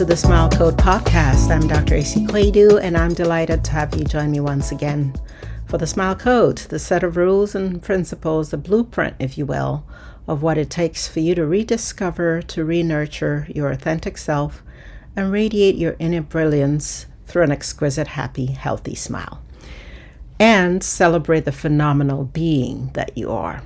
to the Smile Code podcast. I'm Dr. AC Quaidu, and I'm delighted to have you join me once again for the Smile Code, the set of rules and principles, the blueprint, if you will, of what it takes for you to rediscover, to re-nurture your authentic self and radiate your inner brilliance through an exquisite, happy, healthy smile. And celebrate the phenomenal being that you are.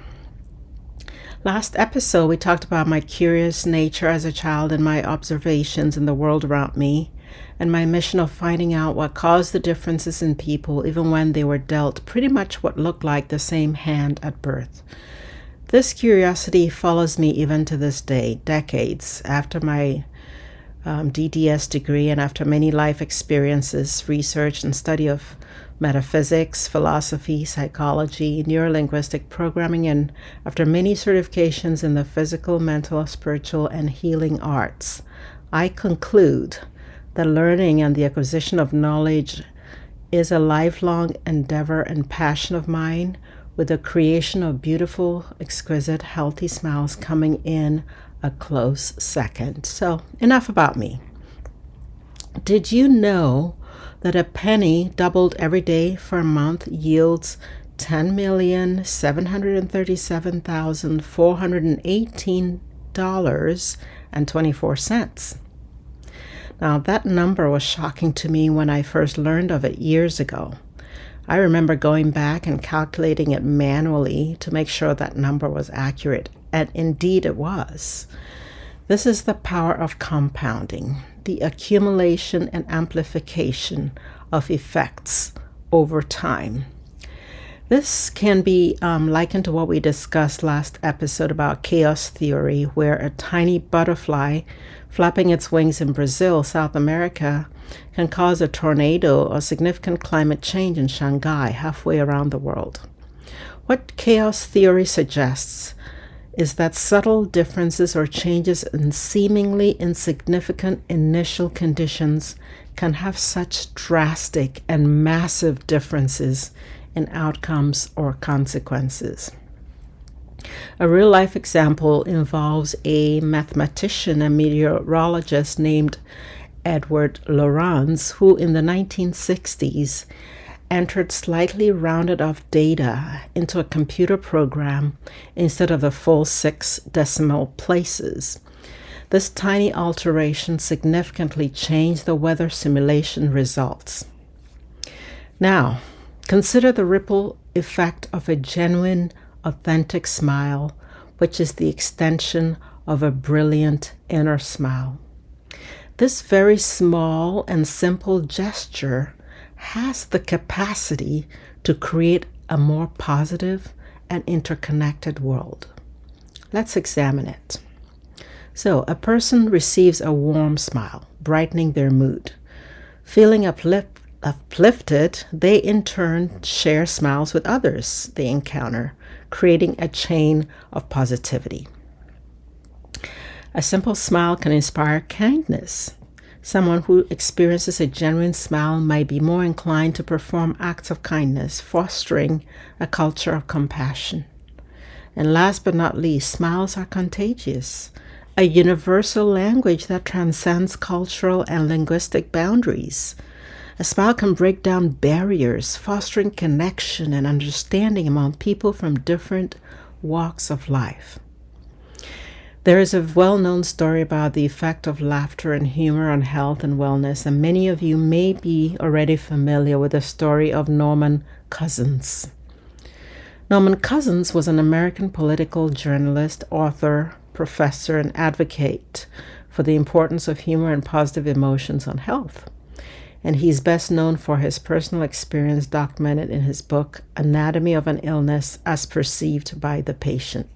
Last episode, we talked about my curious nature as a child and my observations in the world around me, and my mission of finding out what caused the differences in people even when they were dealt pretty much what looked like the same hand at birth. This curiosity follows me even to this day, decades after my DDS degree and after many life experiences, research and study of metaphysics, philosophy, psychology, neurolinguistic programming, and after many certifications in the physical, mental, spiritual, and healing arts, I conclude that learning and the acquisition of knowledge is a lifelong endeavor and passion of mine, with the creation of beautiful, exquisite, healthy smiles coming in a close second. So, enough about me. Did you know that a penny doubled every day for a month yields $10,737,418.24? Now, that number was shocking to me when I first learned of it years ago. I remember going back and calculating it manually to make sure that number was accurate, and indeed it was. This is the power of compounding, the accumulation and amplification of effects over time. This can be likened to what we discussed last episode about chaos theory, where a tiny butterfly flapping its wings in Brazil, South America, can cause a tornado or significant climate change in Shanghai, halfway around the world. What chaos theory suggests is that subtle differences or changes in seemingly insignificant initial conditions can have such drastic and massive differences in outcomes or consequences. A real-life example involves a mathematician and meteorologist named Edward Lorenz, who in the 1960s entered slightly rounded off data into a computer program instead of the full 6 decimal places. This tiny alteration significantly changed the weather simulation results. Now, consider the ripple effect of a genuine, authentic smile, which is the extension of a brilliant inner smile. This very small and simple gesture has the capacity to create a more positive and interconnected world. Let's examine it. So, a person receives a warm smile, brightening their mood. Feeling uplifted, they in turn share smiles with others they encounter, creating a chain of positivity. A simple smile can inspire kindness. Someone who experiences a genuine smile might be more inclined to perform acts of kindness, fostering a culture of compassion. And last but not least, smiles are contagious, a universal language that transcends cultural and linguistic boundaries. A smile can break down barriers, fostering connection and understanding among people from different walks of life. There is a well-known story about the effect of laughter and humor on health and wellness, and many of you may be already familiar with the story of Norman Cousins. Norman Cousins was an American political journalist, author, professor, and advocate for the importance of humor and positive emotions on health. And he's best known for his personal experience documented in his book, Anatomy of an Illness as Perceived by the Patient.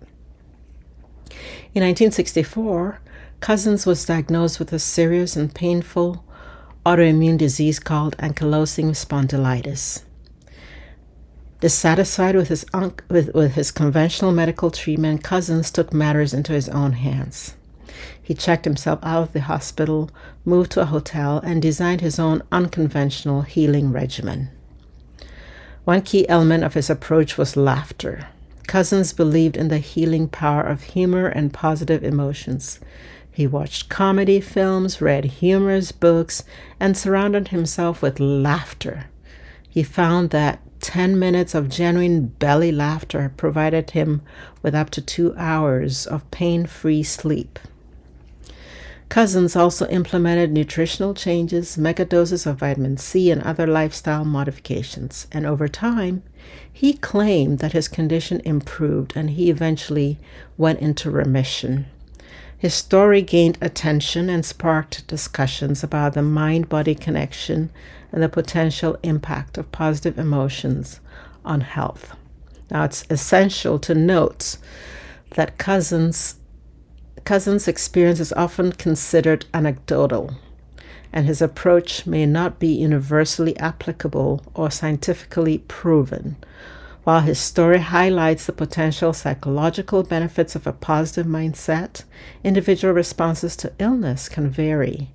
In 1964, Cousins was diagnosed with a serious and painful autoimmune disease called ankylosing spondylitis. Dissatisfied with his conventional medical treatment, Cousins took matters into his own hands. He checked himself out of the hospital, moved to a hotel, and designed his own unconventional healing regimen. One key element of his approach was laughter. Cousins believed in the healing power of humor and positive emotions. He He watched comedy films, read humorous books, and surrounded himself with laughter. He found that 10 minutes of genuine belly laughter provided him with up to 2 hours of pain-free sleep. Cousins also implemented nutritional changes, megadoses of vitamin C, and other lifestyle modifications. And over time, he claimed that his condition improved and he eventually went into remission. His story gained attention and sparked discussions about the mind-body connection and the potential impact of positive emotions on health. Now, it's essential to note that Cousins' experience is often considered anecdotal, and his approach may not be universally applicable or scientifically proven. While his story highlights the potential psychological benefits of a positive mindset, individual responses to illness can vary,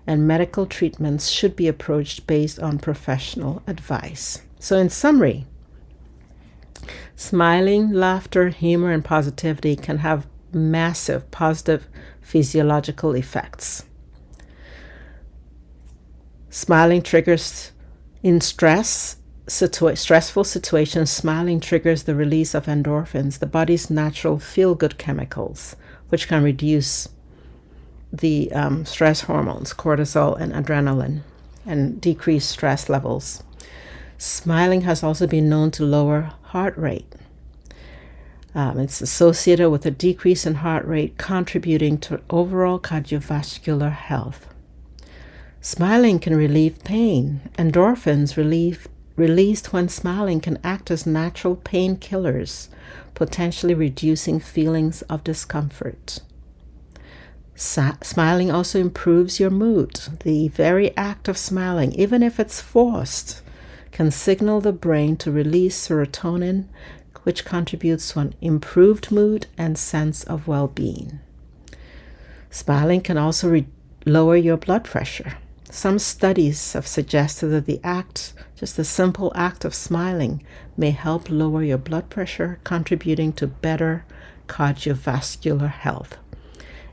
and medical treatments should be approached based on professional advice. So in summary, smiling, laughter, humor, and positivity can have massive positive physiological effects. Smiling triggers in stressful situations, smiling triggers the release of endorphins, the body's natural feel-good chemicals, which can reduce the stress hormones, cortisol and adrenaline, and decrease stress levels. Smiling has also been known to lower heart rate. It's associated with a decrease in heart rate, contributing to overall cardiovascular health. Smiling can relieve pain. Endorphins released when smiling can act as natural painkillers, potentially reducing feelings of discomfort. Smiling also improves your mood. The very act of smiling, even if it's forced, can signal the brain to release serotonin, which contributes to an improved mood and sense of well-being. Smiling can also lower your blood pressure. Some studies have suggested that just the simple act of smiling may help lower your blood pressure, contributing to better cardiovascular health.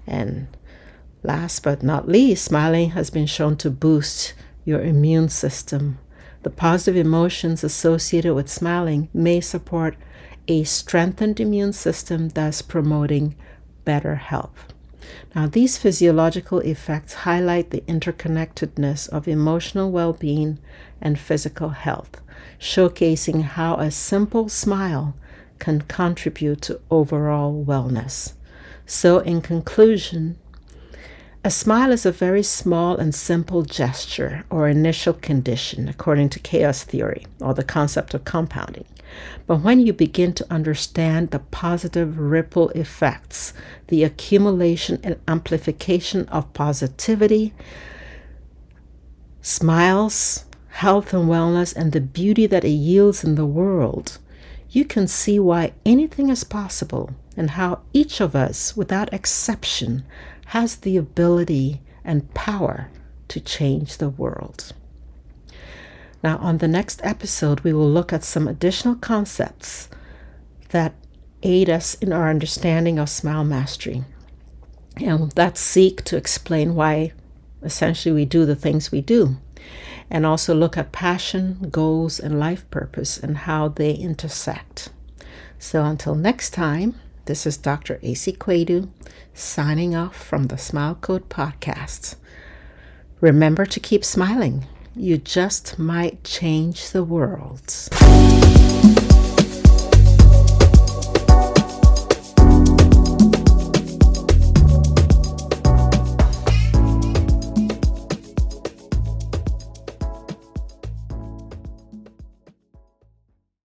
And last but not least, smiling has been shown to boost your immune system. The positive emotions associated with smiling may support a strengthened immune system, thus promoting better health. Now, these physiological effects highlight the interconnectedness of emotional well-being and physical health, showcasing how a simple smile can contribute to overall wellness. So, in conclusion, a smile is a very small and simple gesture or initial condition, according to chaos theory, or the concept of compounding. But when you begin to understand the positive ripple effects, the accumulation and amplification of positivity, smiles, health and wellness, and the beauty that it yields in the world, you can see why anything is possible and how each of us, without exception, has the ability and power to change the world. Now, on the next episode, we will look at some additional concepts that aid us in our understanding of smile mastery, and that seek to explain why essentially we do the things we do, and also look at passion, goals, and life purpose and how they intersect. So until next time, this is Dr. A.C. Quadu signing off from the Smile Code Podcast. Remember to keep smiling. You just might change the world.